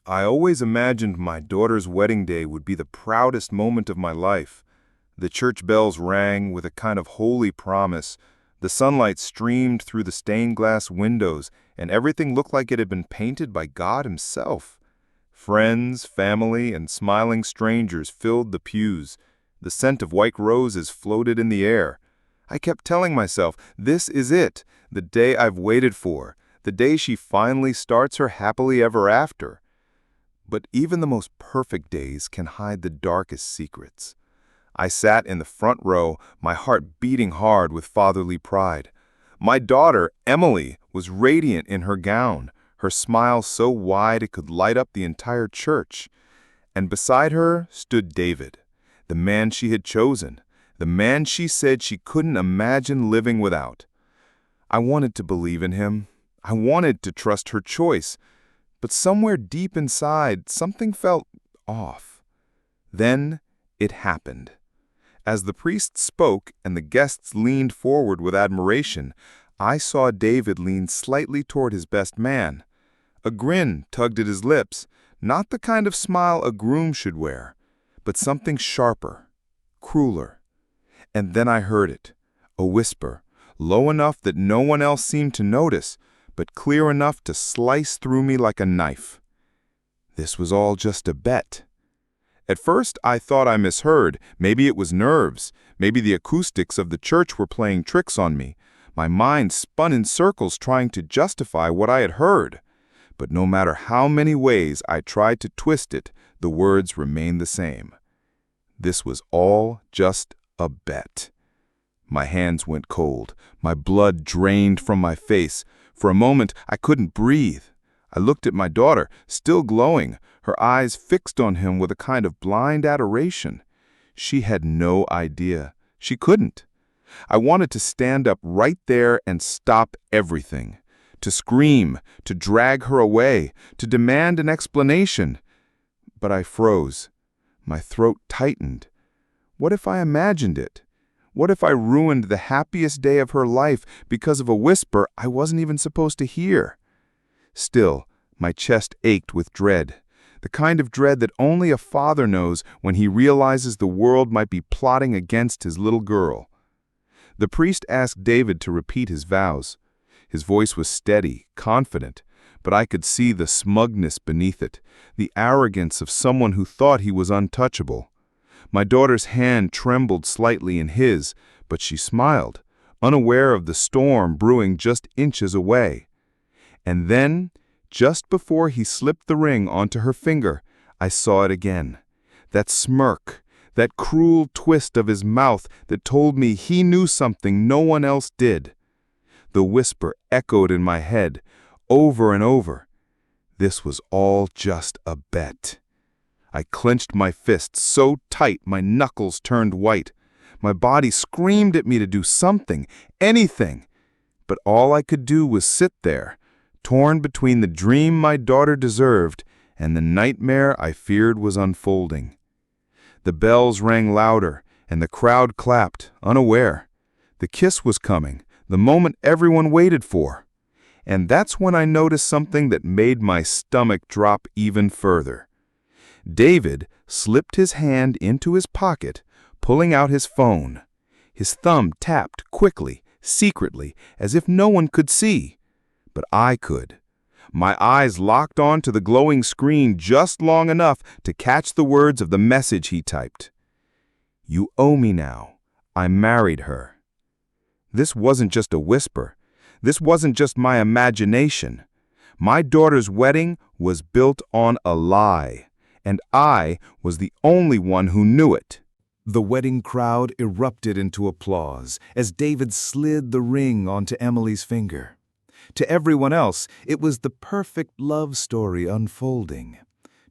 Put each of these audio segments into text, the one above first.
I always imagined my daughter's wedding day would be the proudest moment of my life. The church bells rang with a kind of holy promise. The sunlight streamed through the stained glass windows, and everything looked like it had been painted by God Himself. Friends, family, and smiling strangers filled the pews. The scent of white roses floated in the air. I kept telling myself, this is it, the day I've waited for, the day she finally starts her happily ever after. But even the most perfect days can hide the darkest secrets. I sat in the front row, my heart beating hard with fatherly pride. My daughter, Emily, was radiant in her gown, her smile so wide it could light up the entire church. And beside her stood David, the man she had chosen, the man she said she couldn't imagine living without. I wanted to believe in him. I wanted to trust her choice. But somewhere deep inside, something felt off. Then it happened. As the priest spoke and the guests leaned forward with admiration, I saw David lean slightly toward his best man. A grin tugged at his lips, not the kind of smile a groom should wear, but something sharper, crueler. And then I heard it, a whisper, low enough that no one else seemed to notice, but clear enough to slice through me like a knife. This was all just a bet. At first, I thought I misheard. Maybe it was nerves. Maybe the acoustics of the church were playing tricks on me. My mind spun in circles trying to justify what I had heard. But no matter how many ways I tried to twist it, the words remained the same. This was all just a bet. My hands went cold. My blood drained from my face. For a moment, I couldn't breathe. I looked at my daughter, still glowing, her eyes fixed on him with a kind of blind adoration. She had no idea. She couldn't. I wanted to stand up right there and stop everything, to scream, to drag her away, to demand an explanation. But I froze. My throat tightened. What if I imagined it? What if I ruined the happiest day of her life because of a whisper I wasn't even supposed to hear? Still, my chest ached with dread, the kind of dread that only a father knows when he realizes the world might be plotting against his little girl. The priest asked David to repeat his vows. His voice was steady, confident, but I could see the smugness beneath it, the arrogance of someone who thought he was untouchable. My daughter's hand trembled slightly in his, but she smiled, unaware of the storm brewing just inches away. And then, just before he slipped the ring onto her finger, I saw it again. That smirk, that cruel twist of his mouth that told me he knew something no one else did. The whisper echoed in my head, over and over. This was all just a bet. I clenched my fists so tight my knuckles turned white. My body screamed at me to do something, anything. But all I could do was sit there, torn between the dream my daughter deserved and the nightmare I feared was unfolding. The bells rang louder, and the crowd clapped, unaware. The kiss was coming, the moment everyone waited for. And that's when I noticed something that made my stomach drop even further. David slipped his hand into his pocket, pulling out his phone. His thumb tapped quickly, secretly, as if no one could see. But I could. My eyes locked onto the glowing screen just long enough to catch the words of the message he typed. "You owe me now. I married her." This wasn't just a whisper. This wasn't just my imagination. My daughter's wedding was built on a lie, and I was the only one who knew it. The wedding crowd erupted into applause as David slid the ring onto Emily's finger. To everyone else, it was the perfect love story unfolding.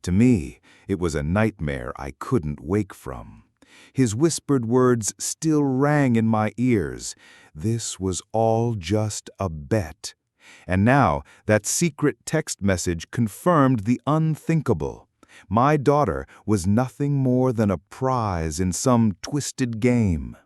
To me, it was a nightmare I couldn't wake from. His whispered words still rang in my ears. This was all just a bet. And now, that secret text message confirmed the unthinkable. My daughter was nothing more than a prize in some twisted game.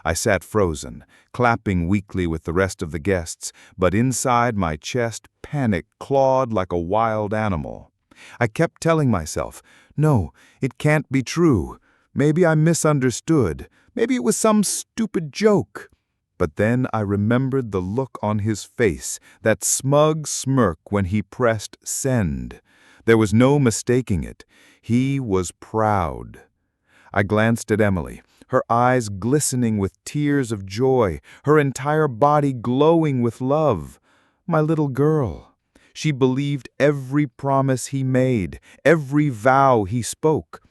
I sat frozen, clapping weakly with the rest of the guests, but inside my chest panic clawed like a wild animal. I kept telling myself, no, it can't be true. Maybe I misunderstood. Maybe it was some stupid joke. But then I remembered the look on his face, that smug smirk when he pressed send. There was no mistaking it. He was proud. I glanced at Emily, her eyes glistening with tears of joy, her entire body glowing with love. My little girl. She believed every promise he made, every vow he spoke.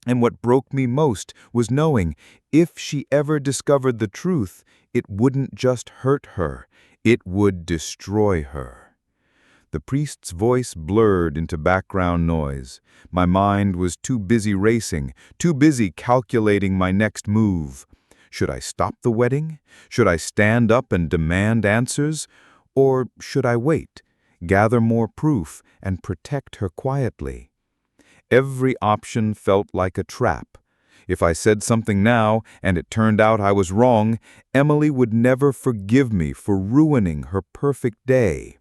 And what broke me most was knowing if she ever discovered the truth, it wouldn't just hurt her, it would destroy her. The priest's voice blurred into background noise. My mind was too busy racing, too busy calculating my next move. Should I stop the wedding? Should I stand up and demand answers? Or should I wait, gather more proof, and protect her quietly? Every option felt like a trap. If I said something now, and it turned out I was wrong, Emily would never forgive me for ruining her perfect day.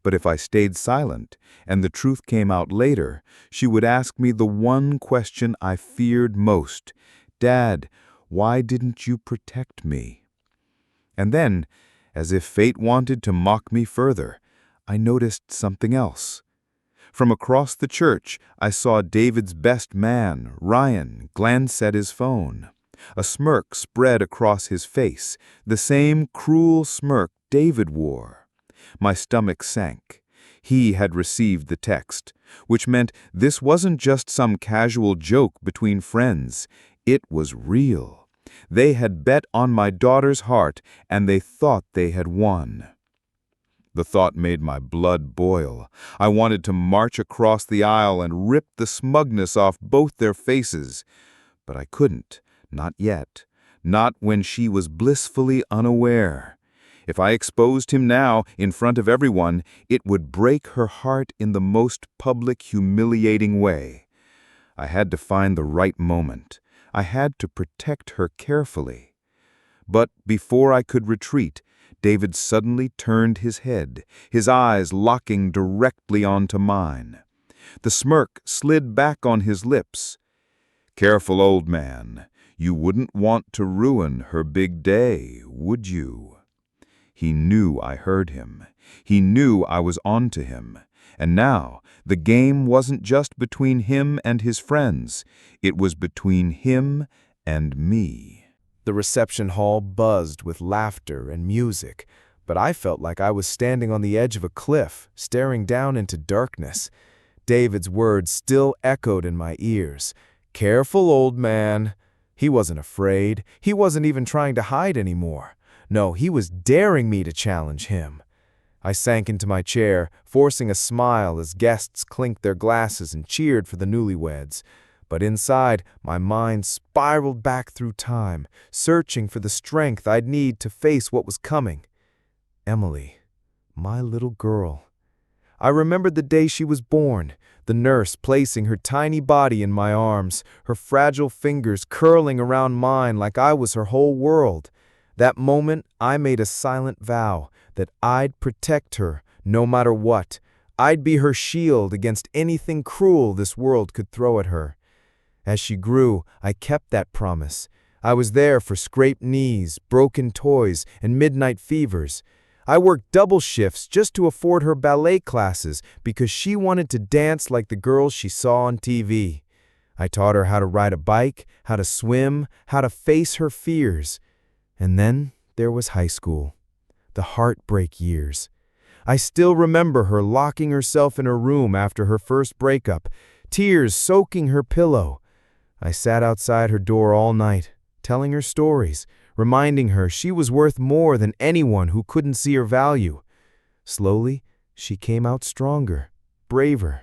But if I stayed silent, and the truth came out later, she would ask me the one question I feared most. Dad, why didn't you protect me? And then, as if fate wanted to mock me further, I noticed something else. From across the church, I saw David's best man, Ryan, glance at his phone. A smirk spread across his face, the same cruel smirk David wore. My stomach sank. He had received the text, which meant this wasn't just some casual joke between friends. It was real. They had bet on my daughter's heart, and they thought they had won. The thought made my blood boil. I wanted to march across the aisle and rip the smugness off both their faces. But I couldn't, not yet, not when she was blissfully unaware. If I exposed him now, in front of everyone, it would break her heart in the most public, humiliating way. I had to find the right moment. I had to protect her carefully. But before I could retreat, David suddenly turned his head, his eyes locking directly onto mine. The smirk slid back on his lips. "Careful, old man. You wouldn't want to ruin her big day, would you?" He knew I heard him. He knew I was onto him. And now, the game wasn't just between him and his friends. It was between him and me. The reception hall buzzed with laughter and music, but I felt like I was standing on the edge of a cliff, staring down into darkness. David's words still echoed in my ears. "Careful, old man." He wasn't afraid. He wasn't even trying to hide anymore. No, he was daring me to challenge him. I sank into my chair, forcing a smile as guests clinked their glasses and cheered for the newlyweds. But inside, my mind spiraled back through time, searching for the strength I'd need to face what was coming. Emily, my little girl. I remembered the day she was born, the nurse placing her tiny body in my arms, her fragile fingers curling around mine like I was her whole world. That moment, I made a silent vow that I'd protect her no matter what. I'd be her shield against anything cruel this world could throw at her. As she grew, I kept that promise. I was there for scraped knees, broken toys, and midnight fevers. I worked double shifts just to afford her ballet classes because she wanted to dance like the girls she saw on TV. I taught her how to ride a bike, how to swim, how to face her fears. And then there was high school, the heartbreak years. I still remember her locking herself in her room after her first breakup, tears soaking her pillow. I sat outside her door all night, telling her stories, reminding her she was worth more than anyone who couldn't see her value. Slowly, she came out stronger, braver.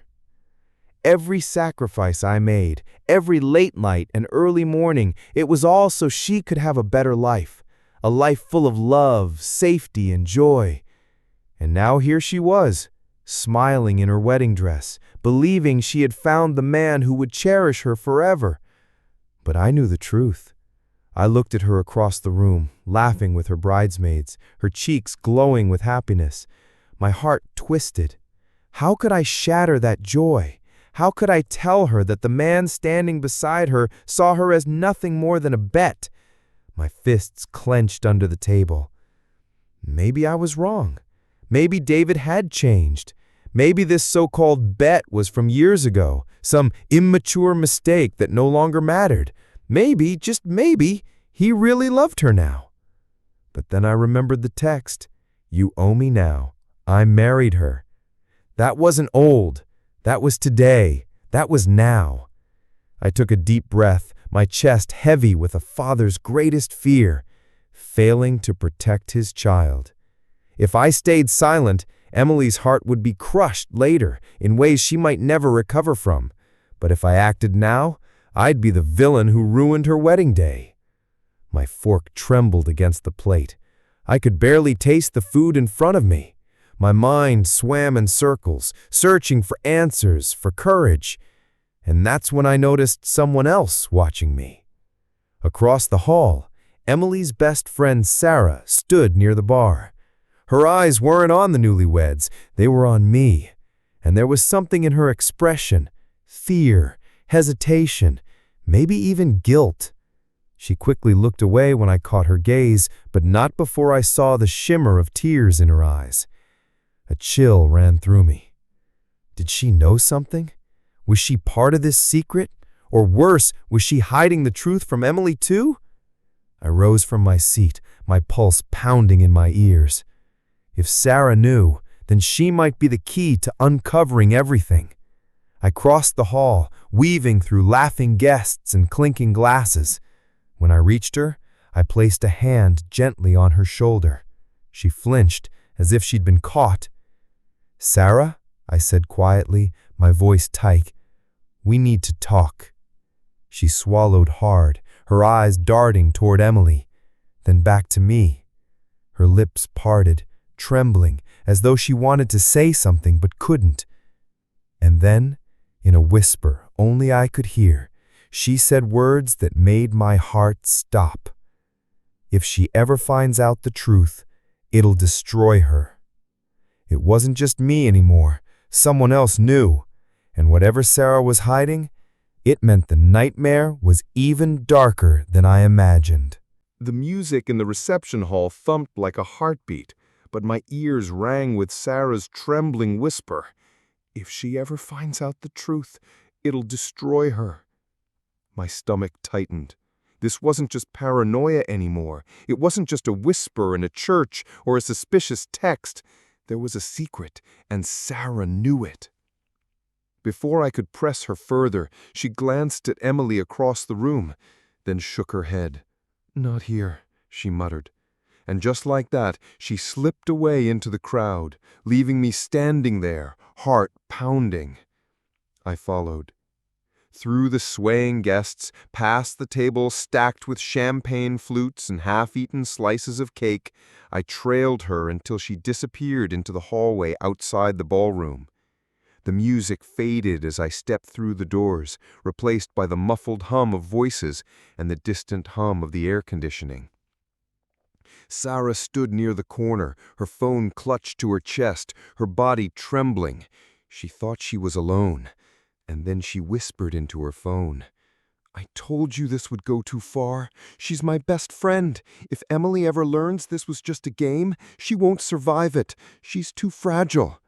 Every sacrifice I made, every late night and early morning, it was all so she could have a better life, a life full of love, safety, and joy. And now here she was, smiling in her wedding dress, believing she had found the man who would cherish her forever. But I knew the truth. I looked at her across the room, laughing with her bridesmaids, her cheeks glowing with happiness. My heart twisted. How could I shatter that joy? How could I tell her that the man standing beside her saw her as nothing more than a bet? My fists clenched under the table. Maybe I was wrong. Maybe David had changed. Maybe this so-called bet was from years ago, some immature mistake that no longer mattered. Maybe, just maybe, he really loved her now. But then I remembered the text. You owe me now. I married her. That wasn't old. That was today. That was now. I took a deep breath, my chest heavy with a father's greatest fear, failing to protect his child. If I stayed silent, Emily's heart would be crushed later in ways she might never recover from. But if I acted now, I'd be the villain who ruined her wedding day. My fork trembled against the plate. I could barely taste the food in front of me. My mind swam in circles, searching for answers, for courage. And that's when I noticed someone else watching me. Across the hall, Emily's best friend Sarah stood near the bar. Her eyes weren't on the newlyweds, they were on me. And there was something in her expression, fear, hesitation, maybe even guilt. She quickly looked away when I caught her gaze, but not before I saw the shimmer of tears in her eyes. A chill ran through me. Did she know something? Was she part of this secret? Or worse, was she hiding the truth from Emily too? I rose from my seat, my pulse pounding in my ears. If Sarah knew, then she might be the key to uncovering everything. I crossed the hall, weaving through laughing guests and clinking glasses. When I reached her, I placed a hand gently on her shoulder. She flinched, as if she'd been caught. "Sarah," I said quietly, my voice tight, "we need to talk." She swallowed hard, her eyes darting toward Emily, then back to me. Her lips parted, trembling, as though she wanted to say something but couldn't. And then, in a whisper only I could hear, she said words that made my heart stop. "If she ever finds out the truth, it'll destroy her." It wasn't just me anymore. Someone else knew. And whatever Sarah was hiding, it meant the nightmare was even darker than I imagined. The music in the reception hall thumped like a heartbeat, but my ears rang with Sarah's trembling whisper. "If she ever finds out the truth, it'll destroy her." My stomach tightened. This wasn't just paranoia anymore. It wasn't just a whisper in a church or a suspicious text. There was a secret, and Sarah knew it. Before I could press her further, she glanced at Emily across the room, then shook her head. "Not here," she muttered. And just like that, she slipped away into the crowd, leaving me standing there, heart pounding. I followed. Through the swaying guests, past the table stacked with champagne flutes and half-eaten slices of cake, I trailed her until she disappeared into the hallway outside the ballroom. The music faded as I stepped through the doors, replaced by the muffled hum of voices and the distant hum of the air conditioning. Sarah stood near the corner, her phone clutched to her chest, her body trembling. She thought she was alone. And then she whispered into her phone, "I told you this would go too far. She's my best friend. If Emily ever learns this was just a game, she won't survive it. She's too fragile."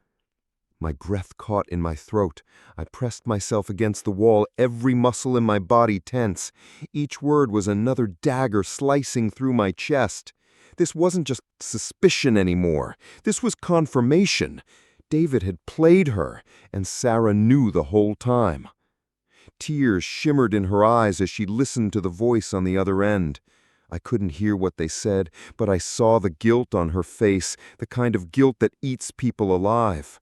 My breath caught in my throat. I pressed myself against the wall, every muscle in my body tense. Each word was another dagger slicing through my chest. This wasn't just suspicion anymore. This was confirmation. David had played her, and Sarah knew the whole time. Tears shimmered in her eyes as she listened to the voice on the other end. I couldn't hear what they said, but I saw the guilt on her face, the kind of guilt that eats people alive.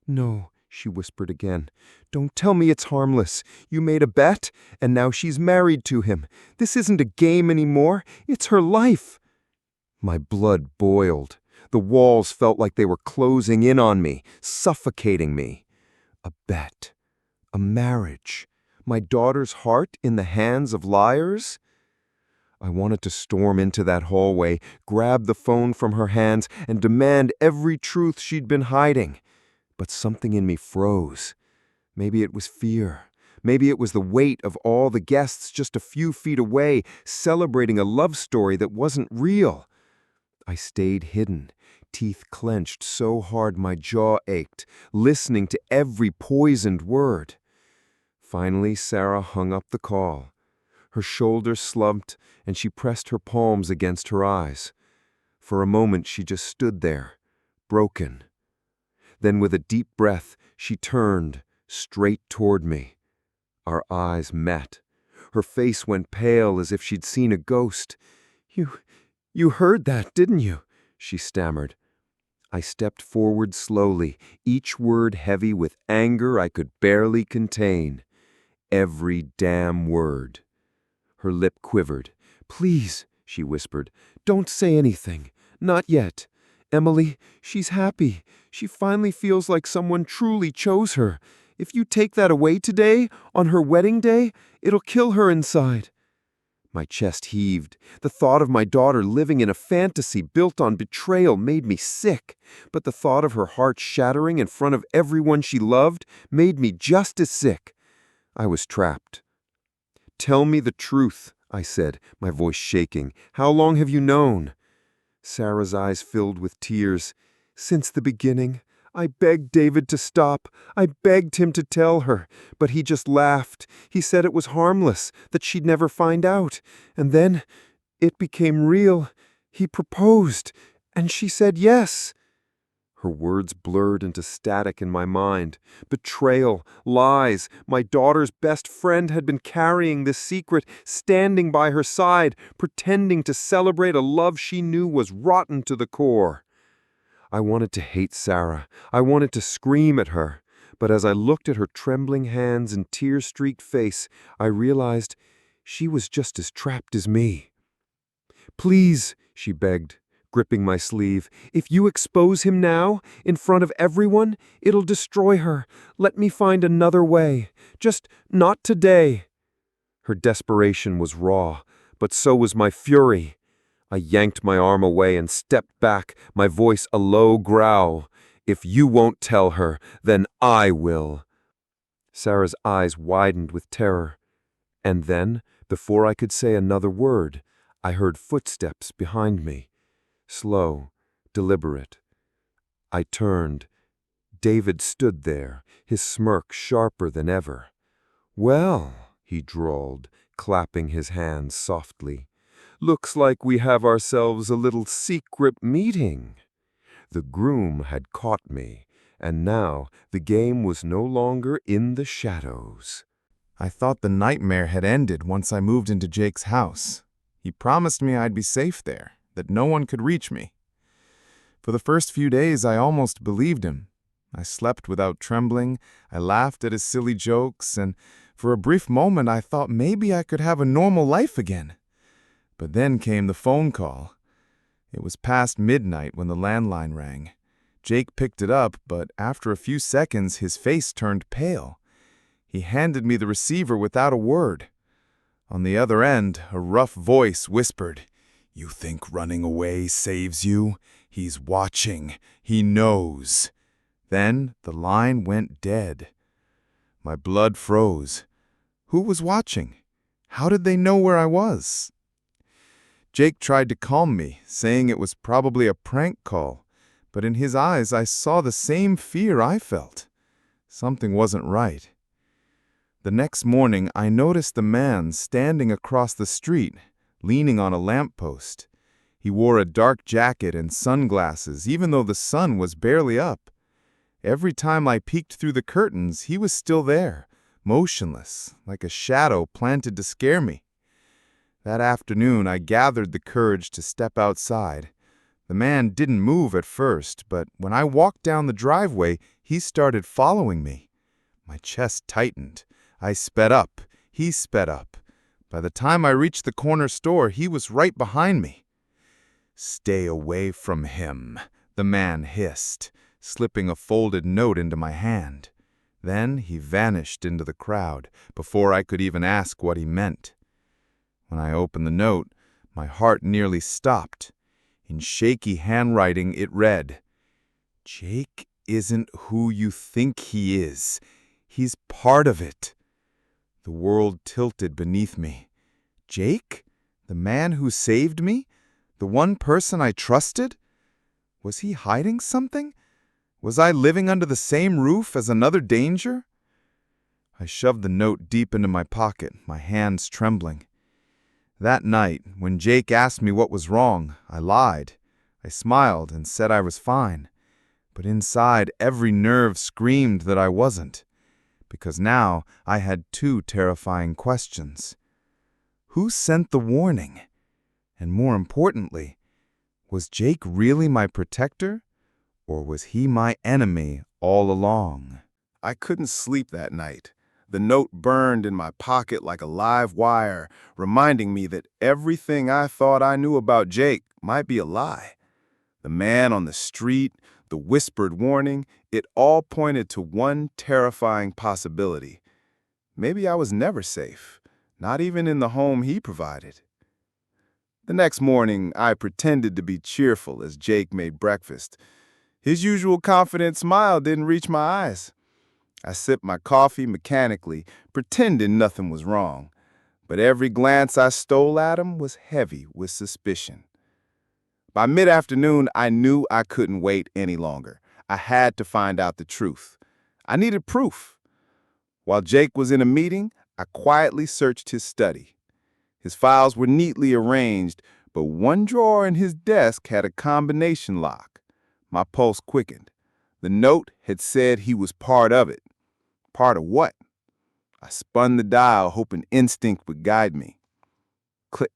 "No," she whispered again. "Don't tell me it's harmless. You made a bet, and now she's married to him. This isn't a game anymore. It's her life." My blood boiled. The walls felt like they were closing in on me, suffocating me. A bet. A marriage. My daughter's heart in the hands of liars? I wanted to storm into that hallway, grab the phone from her hands, and demand every truth she'd been hiding. But something in me froze. Maybe it was fear. Maybe it was the weight of all the guests just a few feet away, celebrating a love story that wasn't real. I stayed hidden, teeth clenched so hard my jaw ached, listening to every poisoned word. Finally, Sarah hung up the call. Her shoulders slumped, and she pressed her palms against her eyes. For a moment, she just stood there, broken. Then, with a deep breath, she turned straight toward me. Our eyes met. Her face went pale as if she'd seen a ghost. You heard that, didn't you?" she stammered. I stepped forward slowly, each word heavy with anger I could barely contain. Every damn word. Her lip quivered. "Please," she whispered, "don't say anything. Not yet. Emily, she's happy. She finally feels like someone truly chose her. If you take that away today, on her wedding day, it'll kill her inside." My chest heaved. The thought of my daughter living in a fantasy built on betrayal made me sick, but the thought of her heart shattering in front of everyone she loved made me just as sick. I was trapped. "Tell me the truth," I said, my voice shaking. "How long have you known?" Sarah's eyes filled with tears. "Since the beginning. I begged David to stop. I begged him to tell her, but he just laughed. He said it was harmless, that she'd never find out. And then it became real. He proposed, and she said yes." Her words blurred into static in my mind. Betrayal, lies. My daughter's best friend had been carrying this secret, standing by her side, pretending to celebrate a love she knew was rotten to the core. I wanted to hate Sarah. I wanted to scream at her. But as I looked at her trembling hands and tear-streaked face, I realized she was just as trapped as me. "Please," she begged, gripping my sleeve, "if you expose him now, in front of everyone, it'll destroy her. Let me find another way. Just not today." Her desperation was raw, but so was my fury. I yanked my arm away and stepped back, my voice a low growl. "If you won't tell her, then I will." Sarah's eyes widened with terror. And then, before I could say another word, I heard footsteps behind me. Slow, deliberate. I turned. David stood there, his smirk sharper than ever. "Well," he drawled, clapping his hands softly, "looks like we have ourselves a little secret meeting." The groom had caught me, and now the game was no longer in the shadows. I thought the nightmare had ended once I moved into Jake's house. He promised me I'd be safe there, that no one could reach me. For the first few days, I almost believed him. I slept without trembling, I laughed at his silly jokes, and for a brief moment I thought maybe I could have a normal life again. But then came the phone call. It was past midnight when the landline rang. Jake picked it up, but after a few seconds his face turned pale. He handed me the receiver without a word. On the other end, a rough voice whispered, "You think running away saves you? He's watching. He knows." Then the line went dead. My blood froze. Who was watching? How did they know where I was? Jake tried to calm me, saying it was probably a prank call, but in his eyes I saw the same fear I felt. Something wasn't right. The next morning, I noticed the man standing across the street, leaning on a lamppost. He wore a dark jacket and sunglasses, even though the sun was barely up. Every time I peeked through the curtains, he was still there, motionless, like a shadow planted to scare me. That afternoon, I gathered the courage to step outside. The man didn't move at first, but when I walked down the driveway, he started following me. My chest tightened. I sped up. He sped up. By the time I reached the corner store, he was right behind me. "Stay away from him," the man hissed, slipping a folded note into my hand. Then he vanished into the crowd before I could even ask what he meant. When I opened the note, my heart nearly stopped. In shaky handwriting, it read, "Jake isn't who you think he is. He's part of it. The world tilted beneath me. Jake? The man who saved me? The one person I trusted? Was he hiding something? Was I living under the same roof as another danger? I shoved the note deep into my pocket, my hands trembling. That night, when Jake asked me what was wrong, I lied. I smiled and said I was fine. But inside, every nerve screamed that I wasn't. Because now I had two terrifying questions. Who sent the warning? And more importantly, was Jake really my protector? Or was he my enemy all along? I couldn't sleep that night. The note burned in my pocket like a live wire, reminding me that everything I thought I knew about Jake might be a lie. The man on the street, the whispered warning, it all pointed to one terrifying possibility. Maybe I was never safe, not even in the home he provided. The next morning, I pretended to be cheerful as Jake made breakfast. His usual confident smile didn't reach my eyes. I sipped my coffee mechanically, pretending nothing was wrong. But every glance I stole at him was heavy with suspicion. By mid-afternoon, I knew I couldn't wait any longer. I had to find out the truth. I needed proof. While Jake was in a meeting, I quietly searched his study. His files were neatly arranged, but one drawer in his desk had a combination lock. My pulse quickened. The note had said he was part of it. Part of what? I spun the dial, hoping instinct would guide me. Click.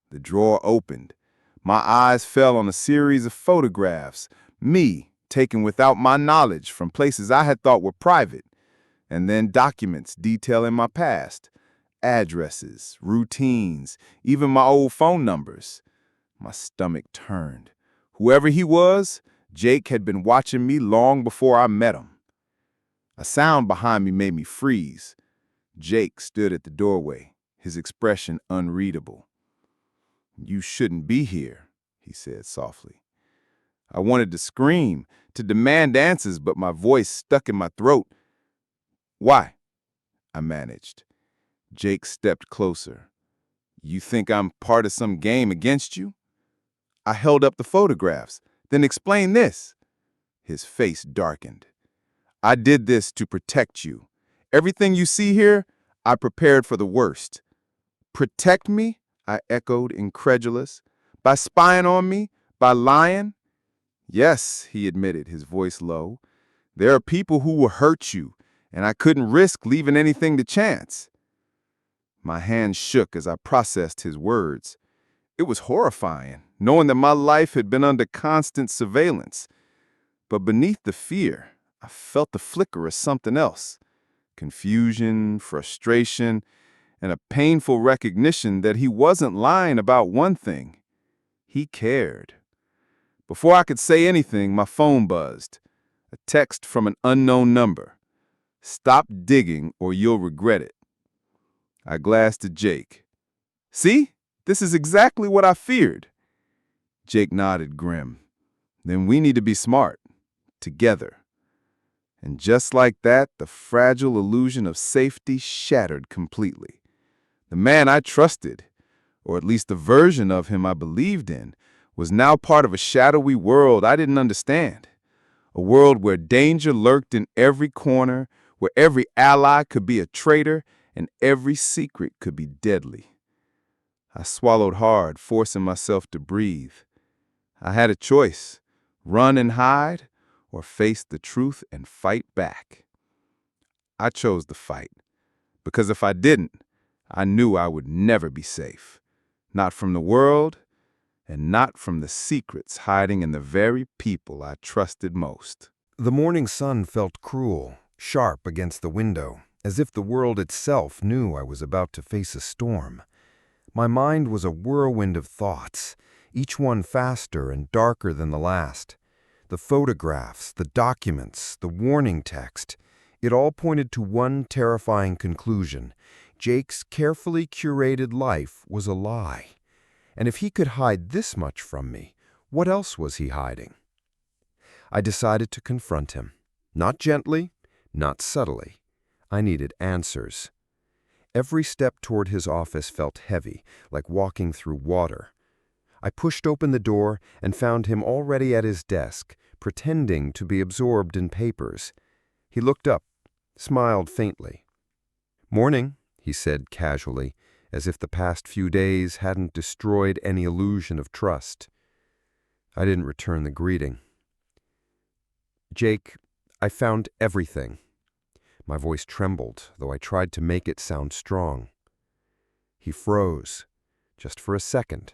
The drawer opened. My eyes fell on a series of photographs, me taken without my knowledge from places I had thought were private, and then documents detailing my past, addresses, routines, even my old phone numbers. My stomach turned. Whoever he was, Jake had been watching me long before I met him. A sound behind me made me freeze. Jake stood at the doorway, his expression unreadable. "You shouldn't be here," he said softly. I wanted to scream, to demand answers, but my voice stuck in my throat. "Why?" I managed. Jake stepped closer. "You think I'm part of some game against you?" I held up the photographs. "Then explain this." His face darkened. "I did this to protect you. Everything you see here, I prepared for the worst." "Protect me?" I echoed, incredulous. "By spying on me? By lying?" "Yes," he admitted, his voice low. "There are people who will hurt you, and I couldn't risk leaving anything to chance." My hands shook as I processed his words. It was horrifying, knowing that my life had been under constant surveillance. But beneath the fear, I felt the flicker of something else. Confusion, frustration, and a painful recognition that he wasn't lying about one thing. He cared. Before I could say anything, my phone buzzed. A text from an unknown number. "Stop digging or you'll regret it." I glanced at Jake. "See? This is exactly what I feared." Jake nodded grim. "Then we need to be smart. Together." And just like that, the fragile illusion of safety shattered completely. The man I trusted, or at least the version of him I believed in, was now part of a shadowy world I didn't understand. A world where danger lurked in every corner, where every ally could be a traitor, and every secret could be deadly. I swallowed hard, forcing myself to breathe. I had a choice: run and hide, or face the truth and fight back. I chose the fight, because if I didn't, I knew I would never be safe. Not from the world, and not from the secrets hiding in the very people I trusted most. The morning sun felt cruel, sharp against the window, as if the world itself knew I was about to face a storm. My mind was a whirlwind of thoughts, each one faster and darker than the last. The photographs, the documents, the warning text, it all pointed to one terrifying conclusion. Jake's carefully curated life was a lie. And if he could hide this much from me, what else was he hiding? I decided to confront him. Not gently, not subtly. I needed answers. Every step toward his office felt heavy, like walking through water. I pushed open the door and found him already at his desk, pretending to be absorbed in papers. He looked up, smiled faintly. "Morning," he said casually, as if the past few days hadn't destroyed any illusion of trust. I didn't return the greeting. "Jake, I found everything." My voice trembled, though I tried to make it sound strong. He froze, just for a second.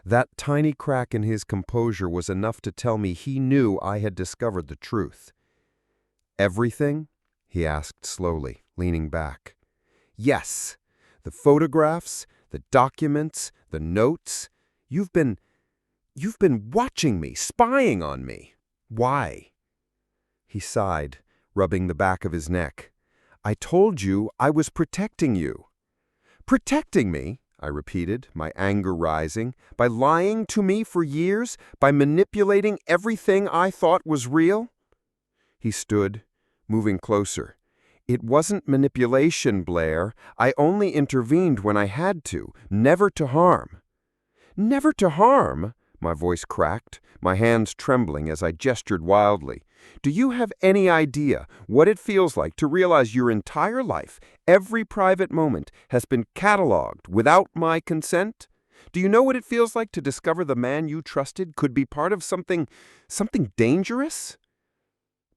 That tiny crack in his composure was enough to tell me he knew I had discovered the truth. "Everything?" he asked slowly, leaning back. "Yes. The photographs, the documents, the notes. You've been watching me, spying on me. Why?" He sighed, rubbing the back of his neck. "I told you I was protecting you." "Protecting me?" I repeated, my anger rising. "By lying to me for years? By manipulating everything I thought was real?" He stood, moving closer. "It wasn't manipulation, Blair. I only intervened when I had to, never to harm." "Never to harm?" My voice cracked, my hands trembling as I gestured wildly. "Do you have any idea what it feels like to realize your entire life, every private moment, has been catalogued without my consent? Do you know what it feels like to discover the man you trusted could be part of something dangerous?"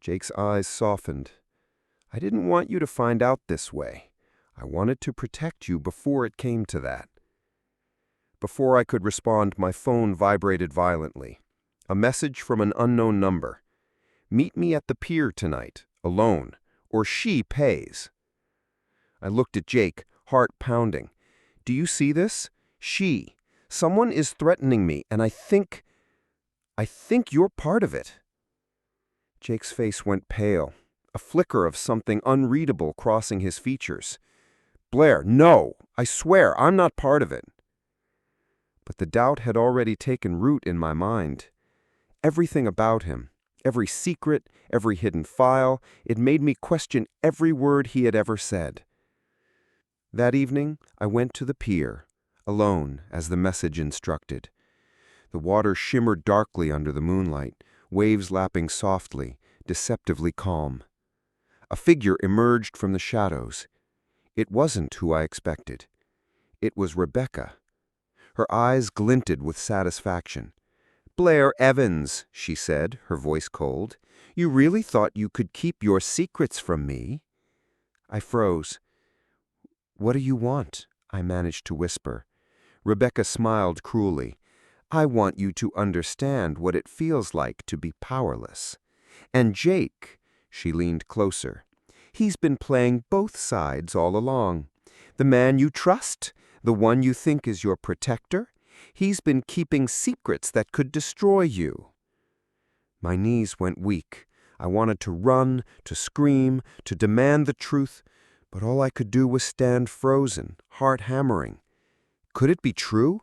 Jake's eyes softened. "I didn't want you to find out this way. I wanted to protect you before it came to that." Before I could respond, my phone vibrated violently. A message from an unknown number. "Meet me at the pier tonight, alone, or she pays." I looked at Jake, heart pounding. "Do you see this? She. Someone is threatening me, and I think you're part of it." Jake's face went pale, a flicker of something unreadable crossing his features. "Blair, no! I swear I'm not part of it." But the doubt had already taken root in my mind. Everything about him, every secret, every hidden file, it made me question every word he had ever said. That evening, I went to the pier, alone, as the message instructed. The water shimmered darkly under the moonlight, waves lapping softly, deceptively calm. A figure emerged from the shadows. It wasn't who I expected. It was Rebecca. Her eyes glinted with satisfaction. "Blair Evans," she said, her voice cold. "You really thought you could keep your secrets from me?" I froze. "What do you want?" I managed to whisper. Rebecca smiled cruelly. "I want you to understand what it feels like to be powerless. And Jake," she leaned closer, "he's been playing both sides all along. The man you trust, the one you think is your protector, he's been keeping secrets that could destroy you." My knees went weak. I wanted to run, to scream, to demand the truth, but all I could do was stand frozen, heart hammering. Could it be true?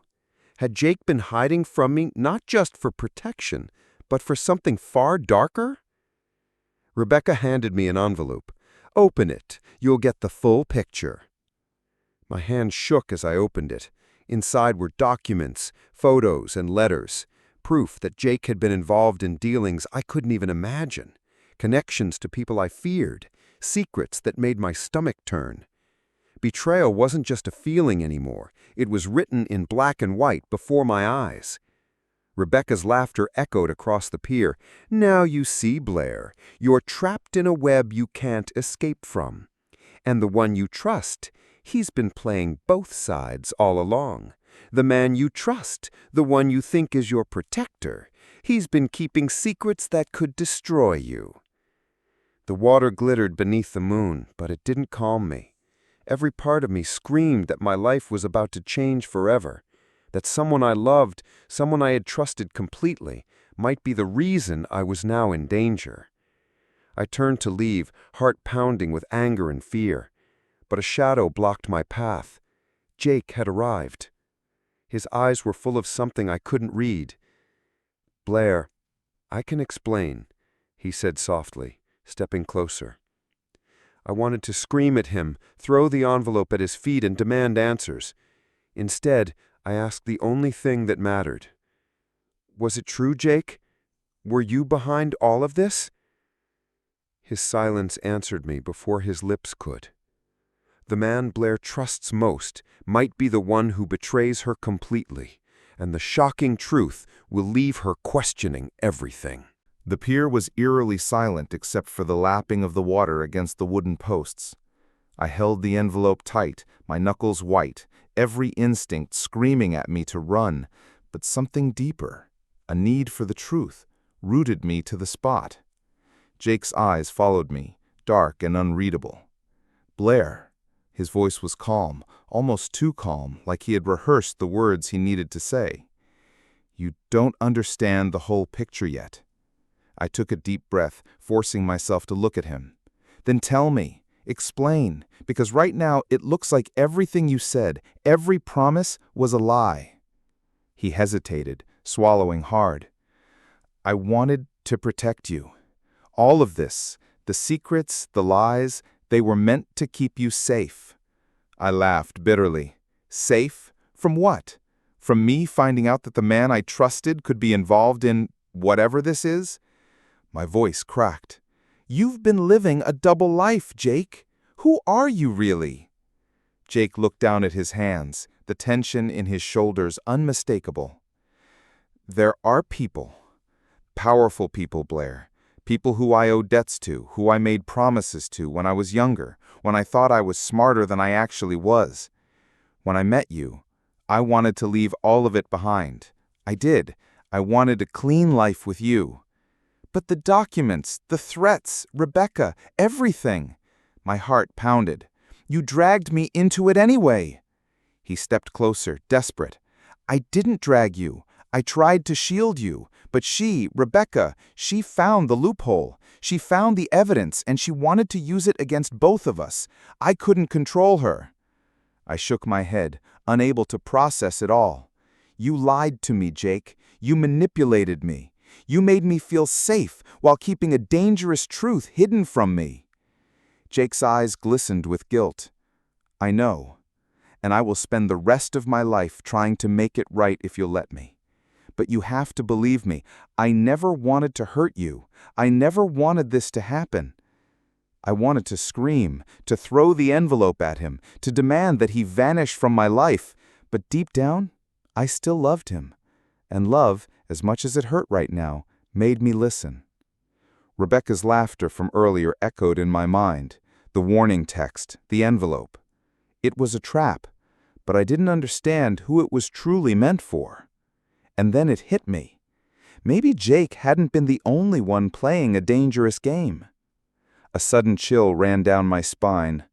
Had Jake been hiding from me not just for protection, but for something far darker? Rebecca handed me an envelope. "Open it. You'll get the full picture." My hand shook as I opened it. Inside were documents, photos, and letters, proof that Jake had been involved in dealings I couldn't even imagine, connections to people I feared, secrets that made my stomach turn. Betrayal wasn't just a feeling anymore. It was written in black and white before my eyes. Rebecca's laughter echoed across the pier. "Now you see, Blair, you're trapped in a web you can't escape from. And the one you trust, he's been playing both sides all along. The man you trust, the one you think is your protector, he's been keeping secrets that could destroy you." The water glittered beneath the moon, but it didn't calm me. Every part of me screamed that my life was about to change forever, that someone I loved, someone I had trusted completely, might be the reason I was now in danger. I turned to leave, heart pounding with anger and fear. But a shadow blocked my path. Jake had arrived. His eyes were full of something I couldn't read. "Blair, I can explain," he said softly, stepping closer. I wanted to scream at him, throw the envelope at his feet, and demand answers. Instead, I asked the only thing that mattered. Was it true, Jake? Were you behind all of this? His silence answered me before his lips could. The man Blair trusts most might be the one who betrays her completely, and the shocking truth will leave her questioning everything. The pier was eerily silent except for the lapping of the water against the wooden posts. I held the envelope tight, my knuckles white, every instinct screaming at me to run, but something deeper, a need for the truth, rooted me to the spot. Jake's eyes followed me, dark and unreadable. Blair. His voice was calm, almost too calm, like he had rehearsed the words he needed to say. You don't understand the whole picture yet. I took a deep breath, forcing myself to look at him. Then tell me, explain, because right now it looks like everything you said, every promise was a lie. He hesitated, swallowing hard. I wanted to protect you. All of this, the secrets, the lies, they were meant to keep you safe. I laughed bitterly. Safe? From what? From me finding out that the man I trusted could be involved in whatever this is? My voice cracked. You've been living a double life, Jake. Who are you really? Jake looked down at his hands, the tension in his shoulders unmistakable. There are people, powerful people, Blair. People who I owe debts to, who I made promises to when I was younger, when I thought I was smarter than I actually was. When I met you, I wanted to leave all of it behind. I did. I wanted a clean life with you. But the documents, the threats, Rebecca, everything. My heart pounded. You dragged me into it anyway. He stepped closer, desperate. I didn't drag you. I tried to shield you. But she, Rebecca, she found the loophole. She found the evidence, and she wanted to use it against both of us. I couldn't control her. I shook my head, unable to process it all. You lied to me, Jake. You manipulated me. You made me feel safe while keeping a dangerous truth hidden from me. Jake's eyes glistened with guilt. I know, and I will spend the rest of my life trying to make it right if you'll let me. But you have to believe me. I never wanted to hurt you. I never wanted this to happen. I wanted to scream, to throw the envelope at him, to demand that he vanish from my life. But deep down, I still loved him. And love, as much as it hurt right now, made me listen. Rebecca's laughter from earlier echoed in my mind. The warning text, the envelope. It was a trap, but I didn't understand who it was truly meant for. And then it hit me. Maybe Jake hadn't been the only one playing a dangerous game. A sudden chill ran down my spine.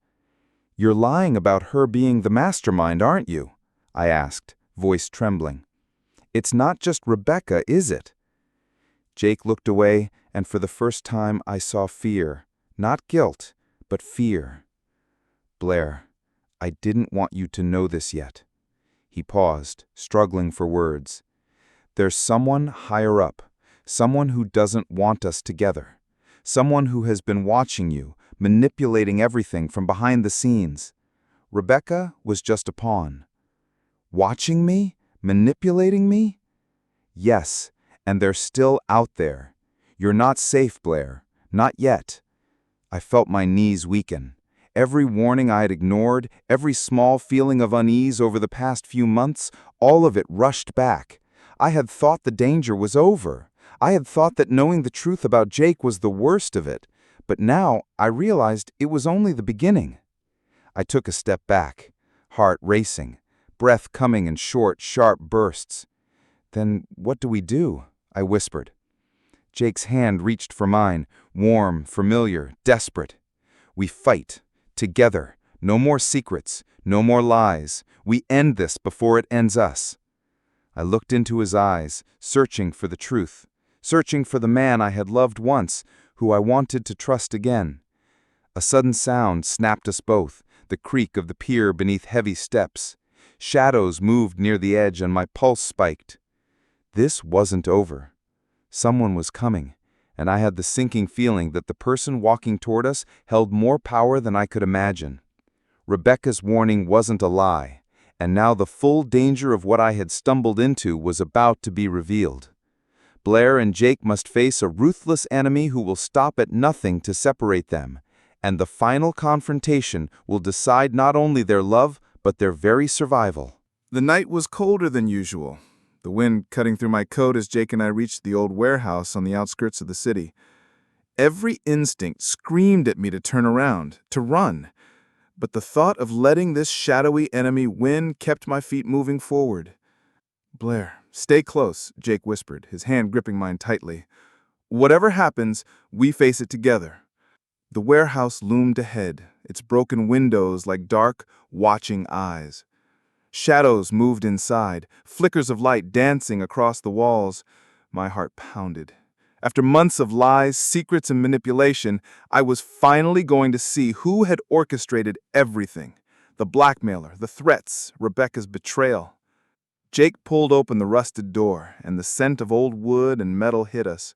You're lying about her being the mastermind, aren't you? I asked, voice trembling. It's not just Rebecca, is it? Jake looked away, and for the first time I saw fear. Not guilt, but fear. Blair, I didn't want you to know this yet. He paused, struggling for words. There's someone higher up, someone who doesn't want us together, someone who has been watching you, manipulating everything from behind the scenes. Rebecca was just a pawn. Watching me? Manipulating me? Yes, and they're still out there. You're not safe, Blair. Not yet. I felt my knees weaken. Every warning I had ignored, every small feeling of unease over the past few months, all of it rushed back. I had thought the danger was over. I had thought that knowing the truth about Jake was the worst of it. But now I realized it was only the beginning. I took a step back, heart racing, breath coming in short, sharp bursts. Then what do we do? I whispered. Jake's hand reached for mine, warm, familiar, desperate. We fight, together. No more secrets, no more lies. We end this before it ends us. I looked into his eyes, searching for the truth, searching for the man I had loved once, who I wanted to trust again. A sudden sound snapped us both, the creak of the pier beneath heavy steps. Shadows moved near the edge and my pulse spiked. This wasn't over. Someone was coming, and I had the sinking feeling that the person walking toward us held more power than I could imagine. Rebecca's warning wasn't a lie, and now the full danger of what I had stumbled into was about to be revealed. Blair and Jake must face a ruthless enemy who will stop at nothing to separate them, and the final confrontation will decide not only their love, but their very survival. The night was colder than usual, the wind cutting through my coat as Jake and I reached the old warehouse on the outskirts of the city. Every instinct screamed at me to turn around, to run, but the thought of letting this shadowy enemy win kept my feet moving forward. "Blair, stay close," Jake whispered, his hand gripping mine tightly. "Whatever happens, we face it together." The warehouse loomed ahead, its broken windows like dark, watching eyes. Shadows moved inside, flickers of light dancing across the walls. My heart pounded. After months of lies, secrets, and manipulation, I was finally going to see who had orchestrated everything. The blackmailer, the threats, Rebecca's betrayal. Jake pulled open the rusted door, and the scent of old wood and metal hit us.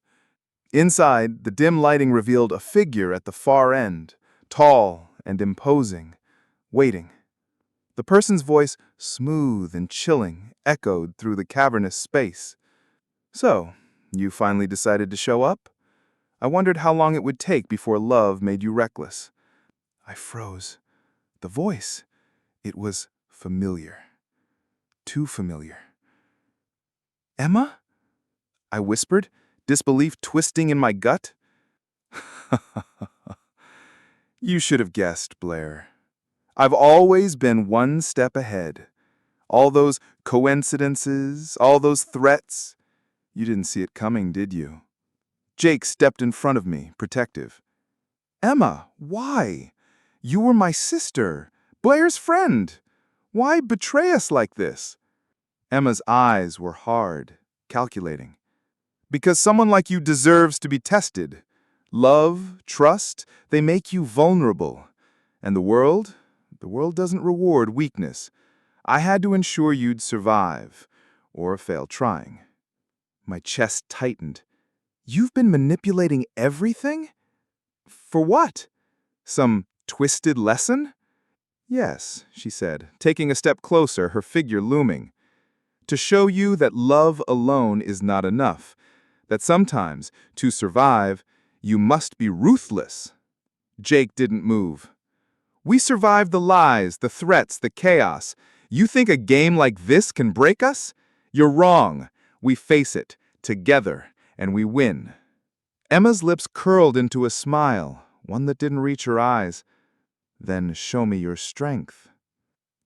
Inside, the dim lighting revealed a figure at the far end, tall and imposing, waiting. The person's voice, smooth and chilling, echoed through the cavernous space. "So, you finally decided to show up? I wondered how long it would take before love made you reckless." I froze. The voice, it was familiar. Too familiar. "Emma?" I whispered, disbelief twisting in my gut. "You should have guessed, Blair. I've always been one step ahead. All those coincidences, all those threats. You didn't see it coming, did you?" Jake stepped in front of me, protective. "Emma, why? You were my sister, Blair's friend. Why betray us like this?" Emma's eyes were hard, calculating. "Because someone like you deserves to be tested. Love, trust, they make you vulnerable. And the world doesn't reward weakness. I had to ensure you'd survive, or fail trying." My chest tightened. "You've been manipulating everything? For what? Some twisted lesson?" "Yes," she said, taking a step closer, her figure looming. "To show you that love alone is not enough. That sometimes, to survive, you must be ruthless." Jake didn't move. "We survived the lies, the threats, the chaos. You think a game like this can break us? You're wrong. We face it, together, and we win." Emma's lips curled into a smile, one that didn't reach her eyes. "Then show me your strength."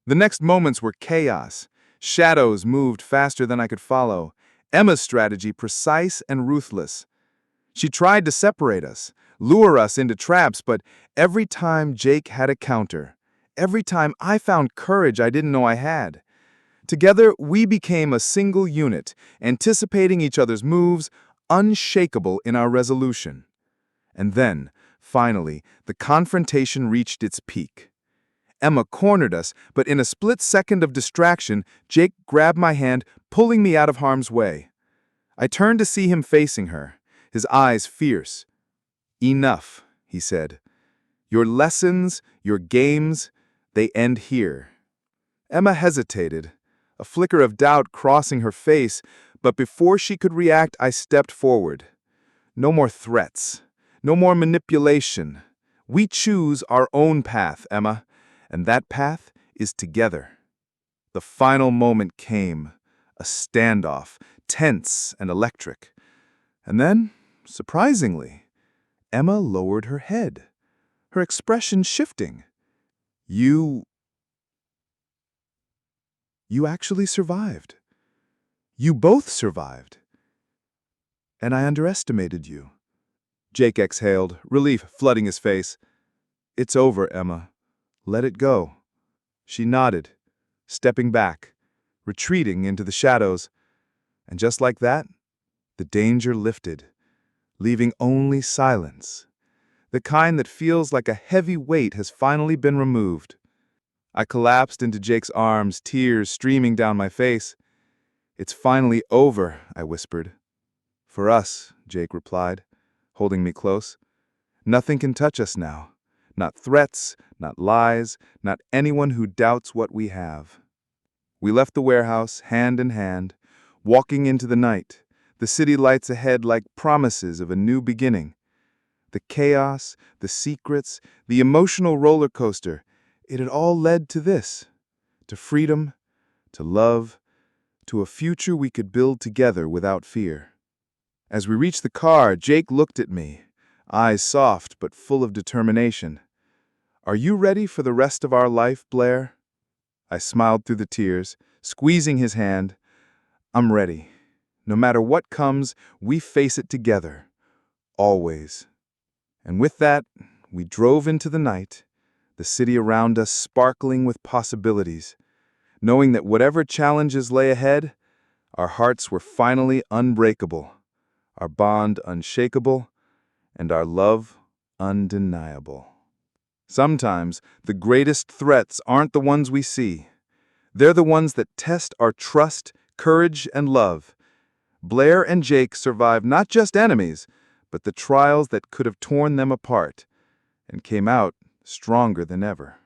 The next moments were chaos. Shadows moved faster than I could follow. Emma's strategy precise and ruthless. She tried to separate us, lure us into traps, but every time Jake had a counter. Every time I found courage I didn't know I had. Together, we became a single unit, anticipating each other's moves, unshakable in our resolution. And then, finally, the confrontation reached its peak. Emma cornered us, but in a split second of distraction, Jake grabbed my hand, pulling me out of harm's way. I turned to see him facing her, his eyes fierce. "Enough," he said. "Your lessons, your games, they end here." Emma hesitated, a flicker of doubt crossing her face, but before she could react, I stepped forward. "No more threats. No more manipulation. We choose our own path, Emma, and that path is together." The final moment came, a standoff, tense and electric. And then, surprisingly, Emma lowered her head, her expression shifting. You actually survived. You both survived. And I underestimated you." Jake exhaled, relief flooding his face. "It's over, Emma. Let it go." She nodded, stepping back, retreating into the shadows. And just like that, the danger lifted, leaving only silence, the kind that feels like a heavy weight has finally been removed. I collapsed into Jake's arms, tears streaming down my face. "It's finally over," I whispered. "For us," Jake replied, holding me close. Nothing can touch us now. Not threats, not lies, not anyone who doubts what we have. We left the warehouse, hand in hand, walking into the night, the city lights ahead like promises of a new beginning. The chaos, the secrets, the emotional roller coaster, it had all led to this, to freedom, to love, to a future we could build together without fear. As we reached the car, Jake looked at me, eyes soft but full of determination. "Are you ready for the rest of our life, Blair?" I smiled through the tears, squeezing his hand. "I'm ready. No matter what comes, we face it together. Always." And with that, we drove into the night, the city around us sparkling with possibilities, knowing that whatever challenges lay ahead, our hearts were finally unbreakable, our bond unshakable, and our love undeniable. Sometimes, the greatest threats aren't the ones we see. They're the ones that test our trust, courage, and love. Blair and Jake survived not just enemies, but the trials that could have torn them apart, and came out stronger than ever.